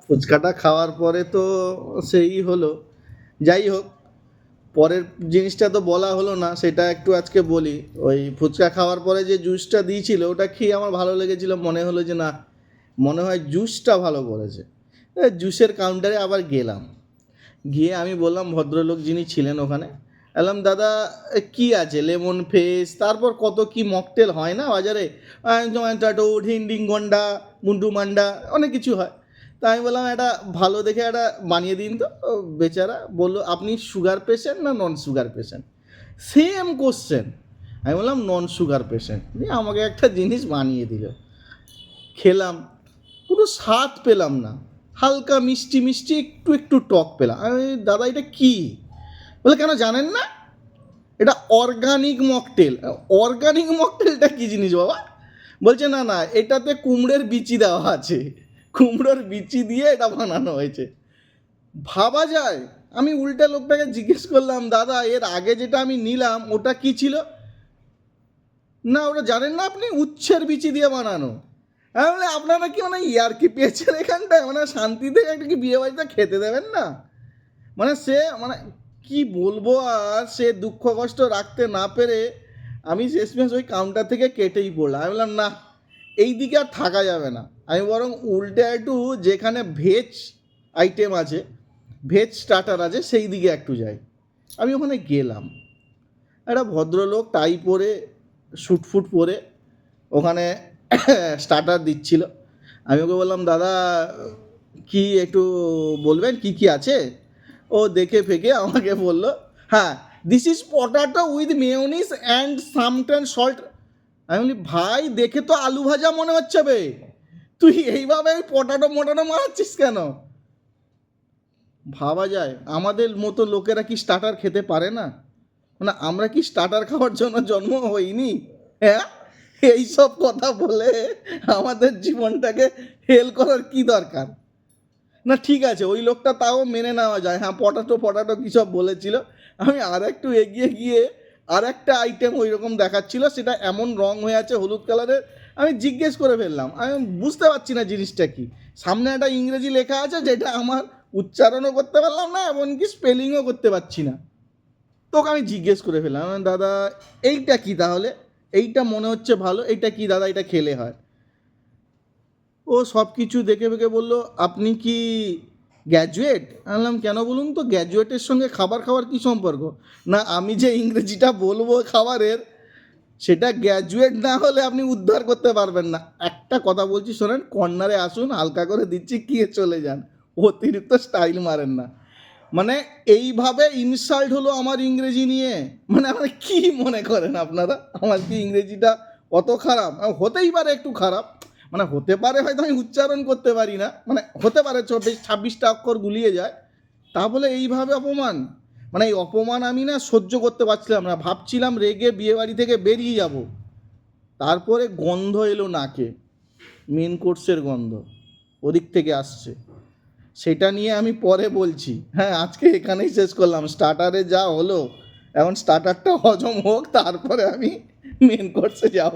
ফুচকাটা খাওয়ার পরে তো সেই হলো। যাই হোক, পরের জিনিসটা তো বলা হলো না, সেটা একটু আজকে বলি। ওই ফুচকা খাওয়ার পরে যে জুসটা দিয়েছিল ওটা খেয়ে আমার ভালো লেগেছিল, মনে হলো যে না, মনে হয় জুসটা ভালো করেছে। জুসের কাউন্টারে আবার গেলাম, গিয়ে আমি বললাম ভদ্রলোক যিনি ছিলেন ওখানে, বললাম দাদা কি আছে, লেমন ফেস, তারপর কত কি মকটেল হয় না বাজারে, টাটো হিন্ডিং গন্ডা, মুন্ডু মান্ডা, অনেক কিছু হয়। তা আমি বললাম একটা ভালো দেখে একটা বানিয়ে দিন তো। ও বেচারা বললো আপনি সুগার পেশেন্ট না নন সুগার পেশেন্ট, সেম কোশ্চেন। আমি বললাম নন সুগার পেশেন্ট, দিয়ে আমাকে একটা জিনিস বানিয়ে দিল। খেলাম, পুরো স্বাদ পেলাম না, হালকা মিষ্টি মিষ্টি একটু একটু টক পেলাম। আমি দাদা এটা কি? বলে কেন জানেন না, এটা অর্গানিক মকটেল। অর্গানিক মকটেলটা কী জিনিস বাবা? বলছে না না, এটাতে কুমড়োর বিচি দেওয়া আছে, কুমড়োর বিচি দিয়ে এটা বানানো হয়েছে। ভাবা যায়? আমি উল্টা লোকটাকে জিজ্ঞেস করলাম দাদা এর আগে যেটা আমি নিলাম ওটা কি ছিল? না ওটা জানেন না আপনি, উচ্ছের বিচি দিয়ে বানানো। আমি বলি আপনারা কি মানে ইয়ার্কি পেয়েছেন এখানটায়, মানে শান্তি থেকে একটা কি বিয়ে বাড়িতে খেতে দেবেন না? মানে সে মানে কি বলবো, আর সে দুঃখ কষ্ট রাখতে না পেরে আমি শেষমেশ ওই কাউন্টার থেকে কেটেই পড়লাম। আমি বললাম না, এই দিকে আর থাকা যাবে না, আমি বরং উল্টে একটু যেখানে ভেজ আইটেম আছে, ভেজ স্টার্টার আছে, সেই দিকে একটু যাই। আমি ওখানে গেলাম, একটা ভদ্রলোক টাই পরে স্যুট ফুট পরে ওখানে স্টার্টার দিচ্ছিল। আমি ওকে বললাম দাদা কি একটু বলবেন কি কি আছে? ও দেখে ফেকে আমাকে বলল হ্যাঁ, this is potato with mayonnaise and সামটান সল্ট। আমি বলি ভাই দেখে তো আলু ভাজা মনে হচ্ছে বে, তুই এইভাবে পটাটো মোটাটো মারাচ্ছিস কেন? ভাবা যায় আমাদের মতো লোকেরা কি স্টার্টার খেতে পারে না? মানে আমরা কি স্টার্টার খাওয়ার জন্য জন্ম হইনি? হ্যাঁ, এইসব কথা বলে আমাদের জীবনটাকে হেল করার কি দরকার? না ঠিক আছে, ওই লোকটা তাও মেনে নেওয়া যায়, হ্যাঁ পটাটো ফটাটো কী সব বলেছিল। আমি আর একটু এগিয়ে গিয়ে আর একটা আইটেম ওই রকম দেখাচ্ছিল, সেটা এমন রং হয়ে আছে হলুদ কালারের। আমি জিজ্ঞেস করে ফেললাম, আমি বুঝতে পারছি না জিনিসটা কি। সামনে একটা ইংরেজি লেখা আছে যেটা আমার উচ্চারণও করতে পারলাম না, এমনকি স্পেলিংও করতে পারছি না। তোকে আমি জিজ্ঞেস করে ফেললাম দাদা এইটা কি তাহলে, এইটা মনে হচ্ছে ভালো, এইটা কি দাদা, এটা খেলে হয়? ও সব কিছু দেখে ফেকে বললো আপনি কি গ্র্যাজুয়েট? বললাম কেন বলুন তো, গ্র্যাজুয়েটের সঙ্গে খাবার খাওয়ার কী সম্পর্ক? না আমি যে ইংরেজিটা বলবো খাবারের, সেটা গ্র্যাজুয়েট না হলে আপনি উদ্ধার করতে পারবেন না। একটা কথা বলছি শোনেন, কর্নারে আসুন, হালকা করে দিচ্ছি, গিয়ে চলে যান, অতিরিক্ত স্টাইল মারেন না। মানে এইভাবে ইনসাল্ট হলো আমার ইংরেজি নিয়ে। মানে আমার কী মনে করেন আপনারা, আমার কি ইংরেজিটা অত খারাপ? হতেই পারে একটু খারাপ, মানে হতে পারে হয়তো আমি উচ্চারণ করতে পারি না, মানে হতে পারে 26টা অক্ষর গুলিয়ে যায়, তা বলে এইভাবে অপমান? মানে এই অপমান আমি না সহ্য করতে পারছিলাম না, ভাবছিলাম রেগে বিয়েবাড়ি থেকে বেরিয়ে যাব। তারপরে গন্ধ এলো নাকে, মেন কোর্সের গন্ধ ওদিক থেকে আসছে। সেটা নিয়ে আমি পরে বলছি। হ্যাঁ আজকে এখানেই শেষ করলাম, স্টার্টারে যা হলো, এখন স্টার্টারটা হজম হোক তারপরে আমি মেন কোর্সে যাব।